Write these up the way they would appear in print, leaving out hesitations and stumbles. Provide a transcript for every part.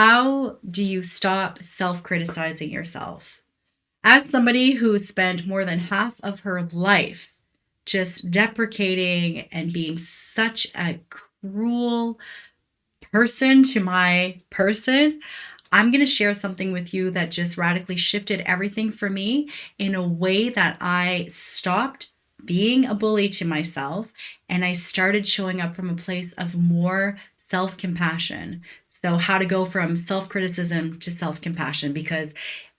How do you stop self-criticizing yourself? As somebody who spent more than half of her life just deprecating and being such a cruel person to my person, I'm going to share something with you that just radically shifted everything for me in a way that I stopped being a bully to myself and I started showing up from a place of more self compassion. So, how to go from self criticism to self compassion, because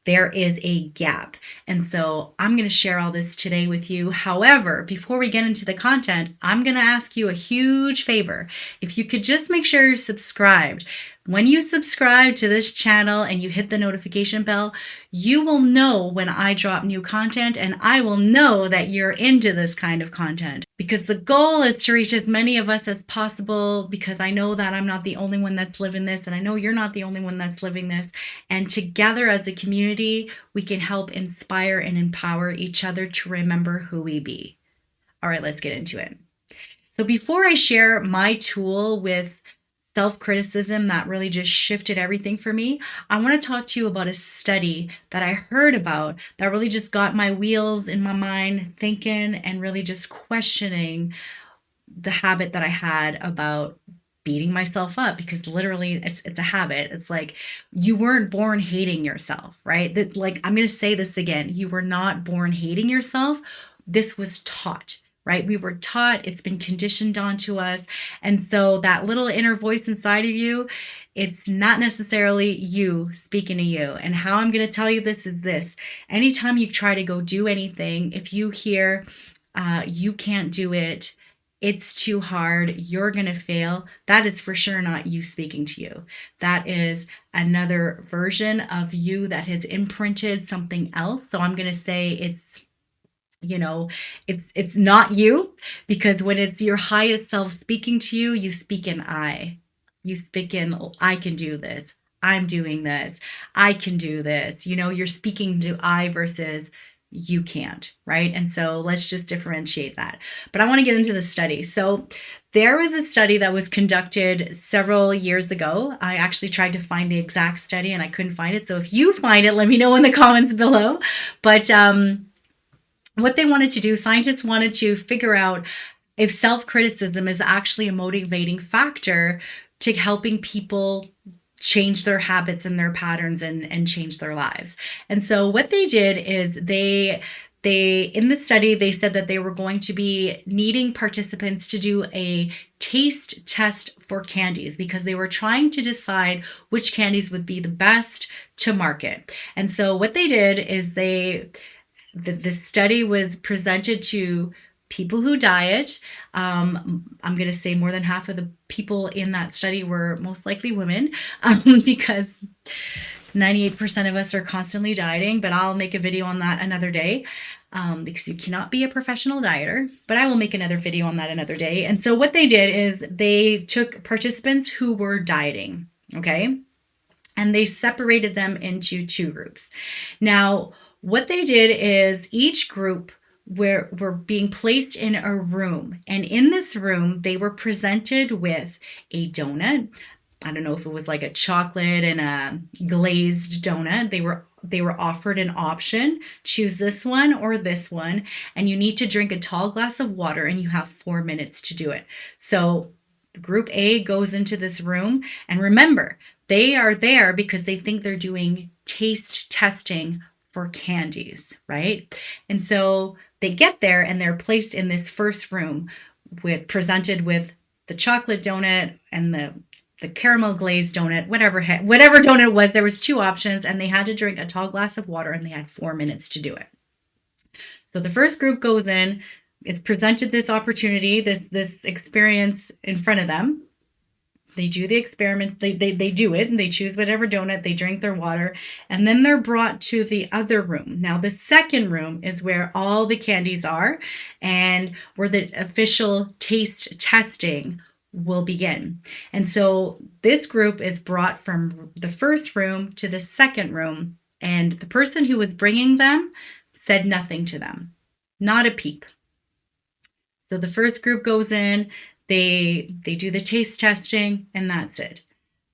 there is a gap. And so I'm going to share all this today with you. However, before we get into the content, I'm going to ask you a huge favor. If you could just make sure you're subscribed. When you subscribe to this channel and you hit the notification bell, you will know when I drop new content, and I will know that you're into this kind of content, because the goal is to reach as many of us as possible, because I know that I'm not the only one that's living this, and I know you're not the only one that's living this. And together as a community, we can help inspire and empower each other to remember who we be. All right, let's get into it. So before I share my tool with self-criticism that really just shifted everything for me, I want to talk to you about a study that I heard about that really just got my wheels in my mind thinking and really just questioning the habit that I had about beating myself up, because literally it's a habit. It's like you weren't born hating yourself, right? That, like, I'm going to say this again. You were not born hating yourself. This was taught, right? We were taught, it's been conditioned onto us. And so that little inner voice inside of you, it's not necessarily you speaking to you. And how I'm going to tell you this is this. Anytime you try to go do anything, if you hear, you can't do it, it's too hard, you're going to fail, that is for sure not you speaking to you. That is another version of you that has imprinted something else. So I'm going to say it's not you, because when it's your highest self speaking to you, you speak in I. You speak in, I can do this. I'm doing this. I can do this. You're speaking to I versus you can't, right? And so let's just differentiate that. But I want to get into the study. So there was a study that was conducted several years ago. I actually tried to find the exact study and I couldn't find it. So if you find it, let me know in the comments below. But what they wanted to do, scientists wanted to figure out if self-criticism is actually a motivating factor to helping people change their habits and their patterns and change their lives. And so what they did is they in the study, they said that they were going to be needing participants to do a taste test for candies, because they were trying to decide which candies would be the best to market. And so what they did is the study was presented to people who diet. I'm going to say more than half of the people in that study were most likely women, because 98% of us are constantly dieting, but I'll make a video on that another day, because you cannot be a professional dieter, but I will make another video on that another day. And so what they did is they took participants who were dieting, okay? And they separated them into two groups. Now, what they did is each group were being placed in a room. And in this room, they were presented with a donut. I don't know if it was like a chocolate and a glazed donut. They were offered an option: choose this one or this one. And you need to drink a tall glass of water, and you have 4 minutes to do it. So group A goes into this room, and remember, they are there because they think they're doing taste testing for candies, right? And so they get there and they're placed in this first room presented with the chocolate donut and the caramel glazed donut, whatever donut it was. There was two options, and they had to drink a tall glass of water, and they had 4 minutes to do it. So the first group goes in, it's presented this opportunity, this experience in front of them. They do the experiment, they do it, and they choose whatever donut, they drink their water, and then they're brought to the other room. Now, the second room is where all the candies are, and where the official taste testing will begin. And so this group is brought from the first room to the second room, and the person who was bringing them said nothing to them, not a peep. So the first group goes in, they do the taste testing, and that's it.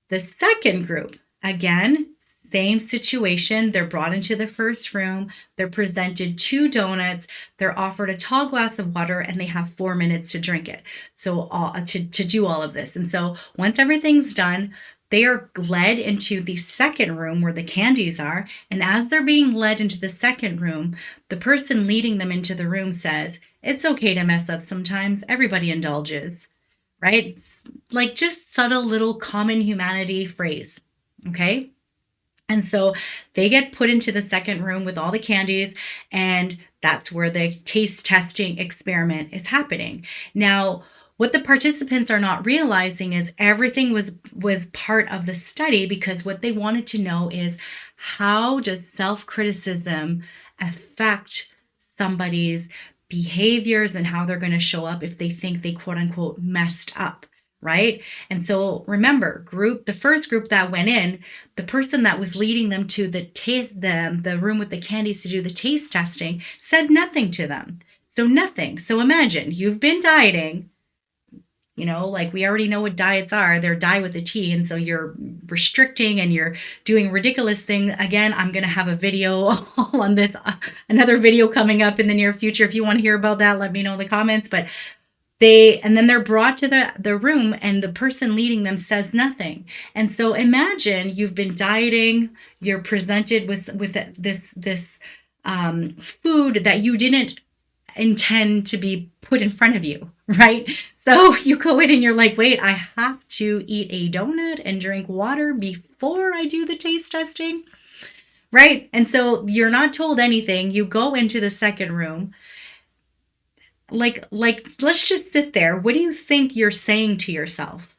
The second group Again, same situation. They're brought into the first room. They're presented 2 donuts. They're offered a tall glass of water, and they have 4 minutes to drink it. So to do all of this. And so once everything's done, they are led into the second room where the candies are. And as they're being led into the second room, the person leading them into the room says, "It's okay to mess up sometimes. Everybody indulges." Right? Like just subtle little common humanity phrase. Okay. And so they get put into the second room with all the candies, and that's where the taste testing experiment is happening. Now, what the participants are not realizing is everything was part of the study, because what they wanted to know is, how does self-criticism affect somebody's behaviors and how they're going to show up if they think they quote unquote messed up, right? And so remember, the first group that went in, the person that was leading them to the room with the candies to do the taste testing said nothing to them. So nothing. So imagine you've been dieting, like we already know what diets are. They're die with a T. And so you're restricting and you're doing ridiculous things. Again, I'm going to have a video on this, another video coming up in the near future. If you want to hear about that, let me know in the comments. But then they're brought to the room, and the person leading them says nothing. And so imagine you've been dieting, you're presented with this food that you didn't intend to be put in front of you, right? So you go in and you're like, wait, I have to eat a donut and drink water before I do the taste testing, right? And so you're not told anything. You go into the second room. Like let's just sit there. What do you think you're saying to yourself?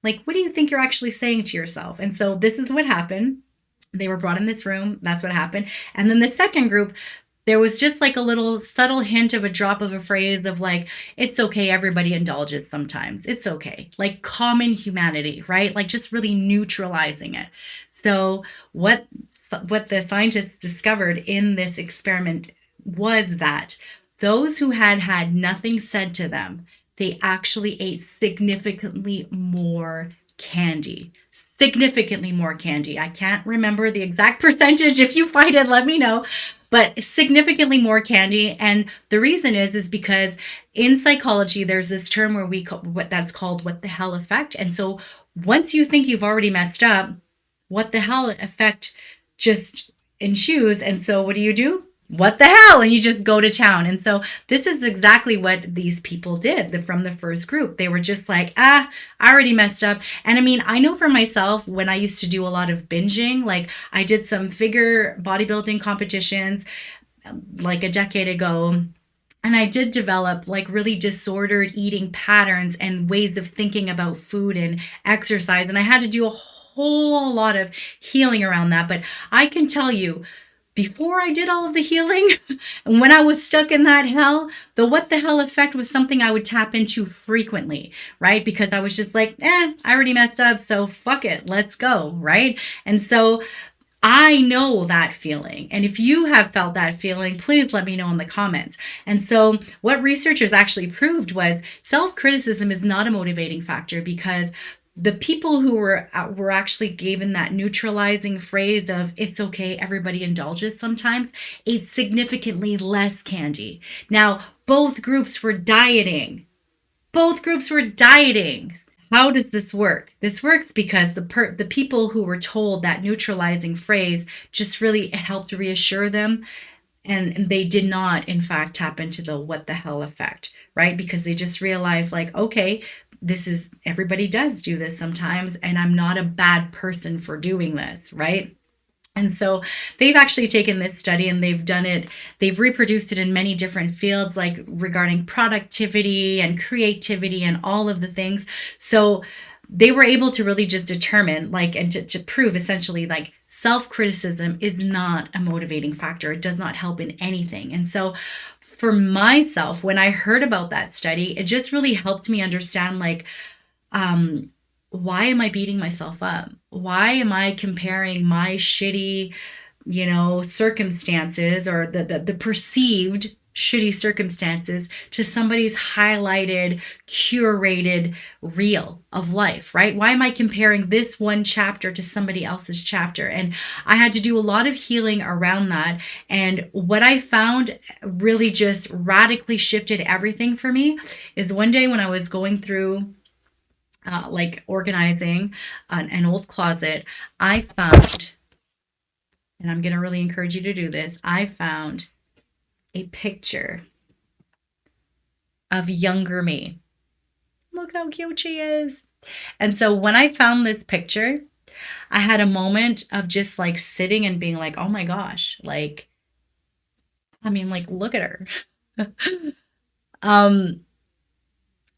Like, what do you think you're actually saying to yourself? And so this is what happened. They were brought in this room. That's what happened. And then the second group, there was just like a little subtle hint of a drop of a phrase of like, it's okay, everybody indulges sometimes. It's okay. Like common humanity, right? Like just really neutralizing it. So what the scientists discovered in this experiment was that those who had nothing said to them, they actually ate significantly more candy. Significantly more candy. I can't remember the exact percentage. If you find it, let me know. But significantly more candy. And the reason is because in psychology, there's this term where that's called what the hell effect. And so once you think you've already messed up, what the hell effect just ensues. And so what do? What the hell? And you just go to town. And so this is exactly what these people did from the first group. They were just like, I already messed up. And I mean, I know for myself, when I used to do a lot of binging, like I did some figure bodybuilding competitions like a decade ago. And I did develop like really disordered eating patterns and ways of thinking about food and exercise. And I had to do a whole lot of healing around that. But I can tell you, before I did all of the healing, and when I was stuck in that hell, the what the hell effect was something I would tap into frequently, right? Because I was just like, I already messed up, so fuck it, let's go, right? And so I know that feeling. And if you have felt that feeling, please let me know in the comments. And so what researchers actually proved was self-criticism is not a motivating factor, because the people who were actually given that neutralizing phrase of it's okay, everybody indulges sometimes, ate significantly less candy. Now, both groups were dieting. Both groups were dieting. How does this work? This works because the people who were told that neutralizing phrase just really helped reassure them, and they did not, in fact, tap into the what the hell effect, right? Because they just realized like, okay, everybody does do this sometimes, and I'm not a bad person for doing this, right? And so they've actually taken this study and they've reproduced it in many different fields, like regarding productivity and creativity and all of the things. So they were able to really just determine and to prove essentially like self-criticism is not a motivating factor. It does not help in anything. And so for myself, when I heard about that study, it just really helped me understand why am I beating myself up? Why am I comparing my shitty, circumstances or the perceived shitty circumstances to somebody's highlighted, curated reel of life, right? Why am I comparing this one chapter to somebody else's chapter? And I had to do a lot of healing around that. And what I found really just radically shifted everything for me is one day when I was going through like organizing an old closet, I found, and I'm going to really encourage you to do this, I found a picture of younger me. Look how cute she is. And so when I found this picture, I had a moment of just like sitting and being like, oh my gosh, like, I mean, like, look at her. um,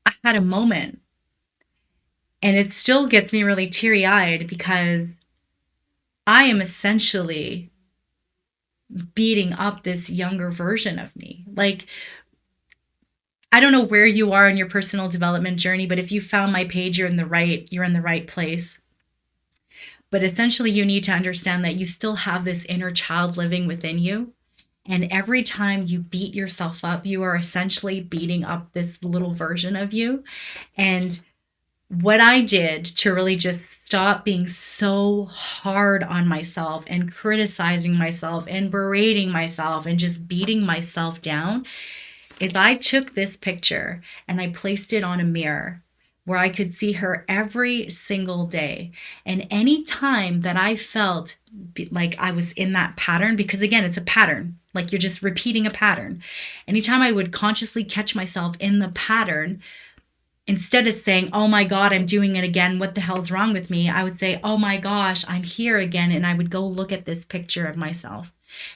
I had a moment, and it still gets me really teary eyed because I am essentially beating up this younger version of me. Like, I don't know where you are in your personal development journey, but if you found my page, you're in the right place. But essentially you need to understand that you still have this inner child living within you. And every time you beat yourself up, you are essentially beating up this little version of you. And what I did to really just stop being so hard on myself and criticizing myself and berating myself and just beating myself down is I took this picture and I placed it on a mirror where I could see her every single day. And any time that I felt like I was in that pattern, because again, it's a pattern, like you're just repeating a pattern. Anytime I would consciously catch myself in the pattern, instead of saying, oh my God, I'm doing it again, what the hell's wrong with me? I would say, oh my gosh, I'm here again. And I would go look at this picture of myself.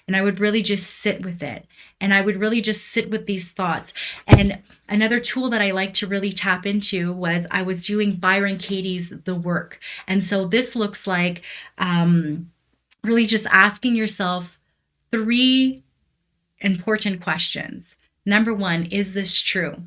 And I would really just sit with it. And I would really just sit with these thoughts. And another tool that I like to really tap into was I was doing Byron Katie's The Work. And so this looks like really just asking yourself 3 important questions. Number 1, is this true?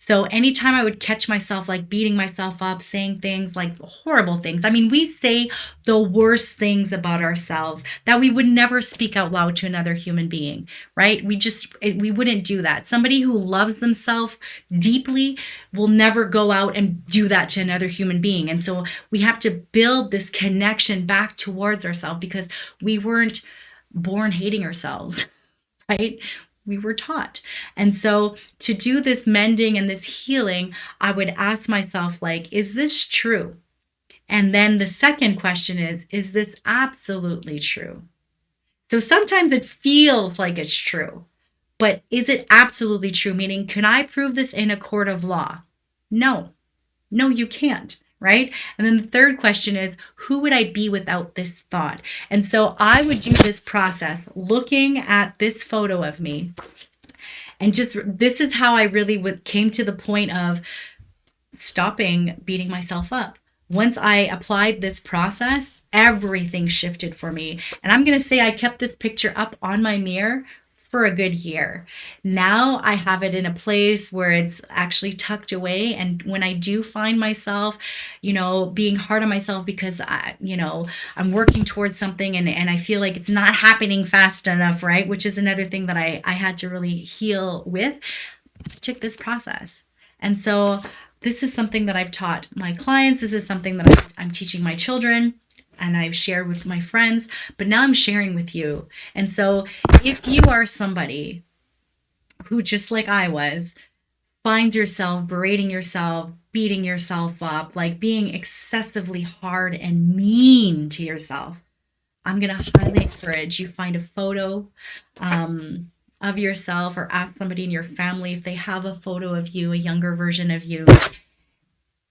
So anytime I would catch myself like beating myself up, saying things like horrible things. I mean, we say the worst things about ourselves that we would never speak out loud to another human being, right? We wouldn't do that. Somebody who loves themselves deeply will never go out and do that to another human being. And so we have to build this connection back towards ourselves because we weren't born hating ourselves, right? We were taught. And so to do this mending and this healing, I would ask myself, like, is this true? And then the second question is this absolutely true? So sometimes it feels like it's true, but is it absolutely true? Meaning, can I prove this in a court of law? No, you can't. Right? And then the third question is, who would I be without this thought? And so I would do this process looking at this photo of me. And just, this is how I really came to the point of stopping beating myself up. Once I applied this process, everything shifted for me. And I'm going to say I kept this picture up on my mirror for a good year. Now I have it in a place where it's actually tucked away. And when I do find myself, being hard on myself because I'm working towards something and I feel like it's not happening fast enough, right? Which is another thing that I had to really heal with. Took this process. And so this is something that I've taught my clients. This is something that I'm teaching my children. And I've shared with my friends, but now I'm sharing with you. And so if you are somebody who, just like I was, finds yourself berating yourself, beating yourself up, like being excessively hard and mean to yourself, I'm going to highly encourage you find a photo of yourself, or ask somebody in your family if they have a photo of you, a younger version of you,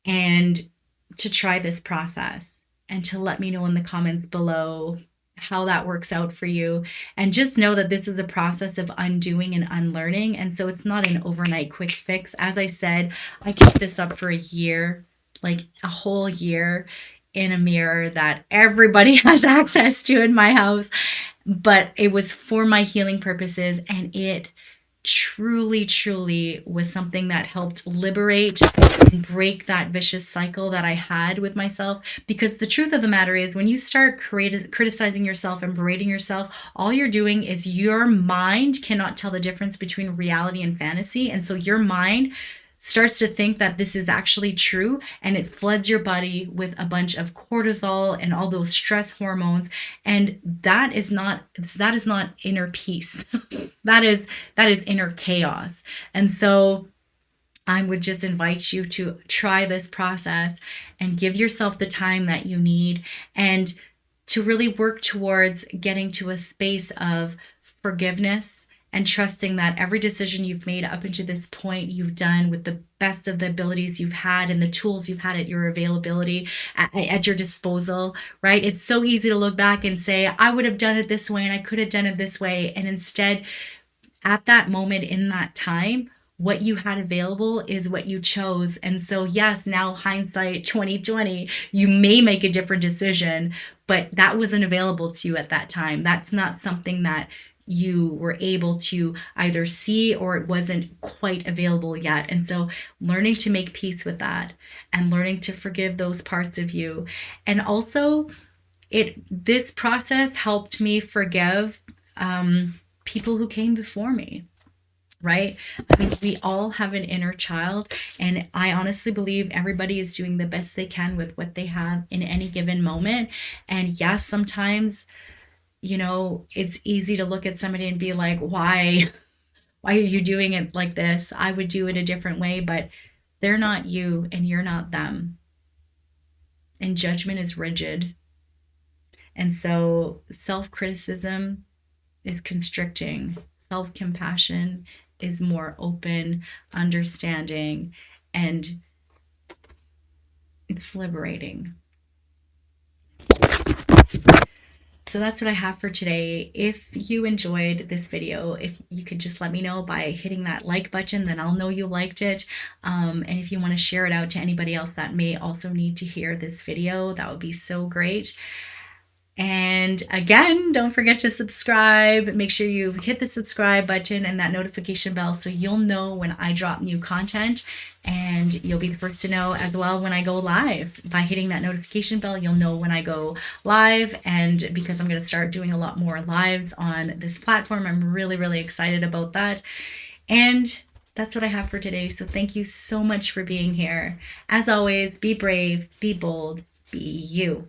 and to try this process. And to let me know in the comments below how that works out for you. And just know that this is a process of undoing and unlearning. And so it's not an overnight quick fix. As I said, I kept this up for a year, like a whole year, in a mirror that everybody has access to in my house. But it was for my healing purposes, and it truly, truly was something that helped liberate and break that vicious cycle that I had with myself. Because the truth of the matter is, when you start criticizing yourself and berating yourself, all you're doing is your mind cannot tell the difference between reality and fantasy. And so your mind starts to think that this is actually true, and it floods your body with a bunch of cortisol and all those stress hormones, and that is not inner peace. that is inner chaos. And so I would just invite you to try this process and give yourself the time that you need, and to really work towards getting to a space of forgiveness and trusting that every decision you've made up until this point, you've done with the best of the abilities you've had and the tools you've had at your availability, at your disposal, right? It's so easy to look back and say, I would have done it this way and I could have done it this way. And instead, at that moment in that time, what you had available is what you chose. And so, yes, now hindsight 2020, you may make a different decision, but that wasn't available to you at that time. That's not something that you were able to either see, or it wasn't quite available yet. And so learning to make peace with that and learning to forgive those parts of you. And also, this process helped me forgive people who came before me, right? I mean, we all have an inner child, and I honestly believe everybody is doing the best they can with what they have in any given moment. And yes, sometimes, it's easy to look at somebody and be like, why are you doing it like this? I would do it a different way, but they're not you and you're not them. And judgment is rigid. And so self-criticism is constricting. Self-compassion is more open, understanding, and it's liberating. So that's what I have for today. If you enjoyed this video, if you could just let me know by hitting that like button, then I'll know you liked it. And if you want to share it out to anybody else that may also need to hear this video, that would be so great. And again, don't forget to subscribe. Make sure you hit the subscribe button and that notification bell so you'll know when I drop new content, and you'll be the first to know as well when I go live. By hitting that notification bell, you'll know when I go live, and because I'm going to start doing a lot more lives on this platform, I'm really, really excited about that. And that's what I have for today. So thank you so much for being here. As always, be brave, be bold, be you.